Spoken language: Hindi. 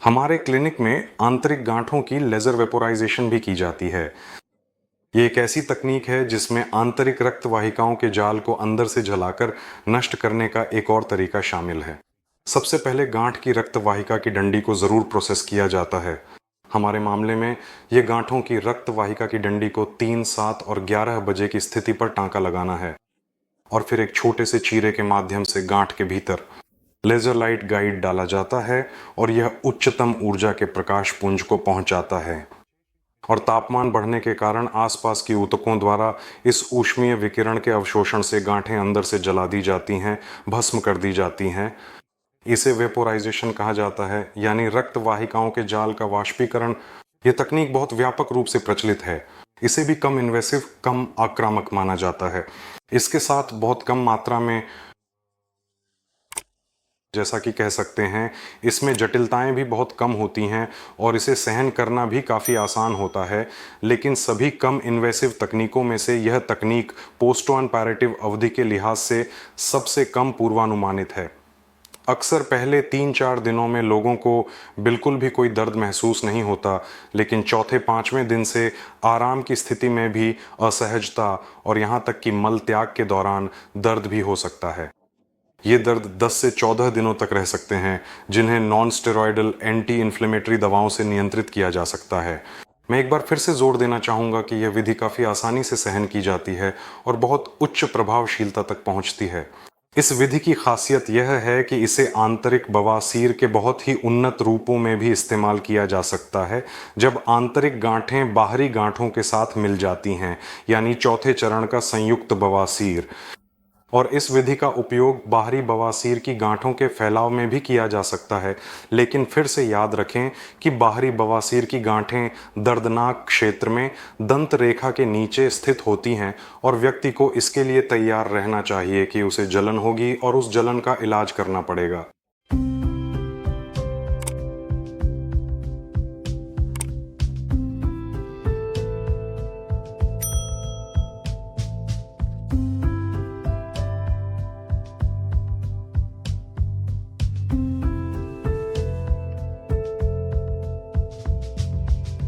हमारे क्लिनिक में आंतरिक गांठों की लेजर वेपोराइजेशन भी की जाती है। ये एक ऐसी तकनीक है जिसमें आंतरिक रक्त वाहिकाओं के जाल को अंदर से जलाकर नष्ट करने का एक और तरीका शामिल है। सबसे पहले गांठ की रक्त वाहिका की डंडी को जरूर प्रोसेस किया जाता है। हमारे मामले में ये गांठों की रक्त वाहिका की डंडी को 3, 7 और 11 बजे की स्थिति पर टांका लगाना है और फिर एक छोटे से चीरे के माध्यम से गांठ के भीतर लेजर लाइट गाइड डाला जाता है और यह उच्चतम ऊर्जा के प्रकाश पुंज को पहुंचाता है और तापमान बढ़ने के कारण आसपास की ऊतकों द्वारा इस ऊष्मीय विकिरण के अवशोषण से गांठें अंदर से जला दी जाती हैं, भस्म कर दी जाती हैं। इसे वेपोराइजेशन कहा जाता है, यानी रक्त वाहिकाओं के जाल का वाष्पीकरण। यह तकनीक बहुत व्यापक रूप से प्रचलित है। इसे भी कम इन्वेसिव, कम आक्रामक माना जाता है। इसके साथ बहुत कम मात्रा में, जैसा कि कह सकते हैं, इसमें जटिलताएं भी बहुत कम होती हैं और इसे सहन करना भी काफ़ी आसान होता है। लेकिन सभी कम इन्वेसिव तकनीकों में से यह तकनीक पोस्टऑपरेटिव अवधि के लिहाज से सबसे कम पूर्वानुमानित है। अक्सर पहले 3-4 दिनों में लोगों को बिल्कुल भी कोई दर्द महसूस नहीं होता, लेकिन चौथे 5वें दिन से आराम की स्थिति में भी असहजता और यहाँ तक कि मल त्याग के दौरान दर्द भी हो सकता है। ये दर्द 10 से 14 दिनों तक रह सकते हैं, जिन्हें नॉन स्टेरॉयडल एंटी इन्फ्लेमेटरी दवाओं से नियंत्रित किया जा सकता है। मैं एक बार फिर से जोर देना चाहूँगा कि यह विधि काफ़ी आसानी से सहन की जाती है और बहुत उच्च प्रभावशीलता तक पहुँचती है। इस विधि की खासियत यह है कि इसे आंतरिक बवासीर के बहुत ही उन्नत रूपों में भी इस्तेमाल किया जा सकता है, जब आंतरिक गांठें बाहरी गांठों के साथ मिल जाती हैं, यानी चौथे चरण का संयुक्त बवासीर। और इस विधि का उपयोग बाहरी बवासीर की गांठों के फैलाव में भी किया जा सकता है। लेकिन फिर से याद रखें कि बाहरी बवासीर की गांठें दर्दनाक क्षेत्र में दंत रेखा के नीचे स्थित होती हैं और व्यक्ति को इसके लिए तैयार रहना चाहिए कि उसे जलन होगी और उस जलन का इलाज करना पड़ेगा।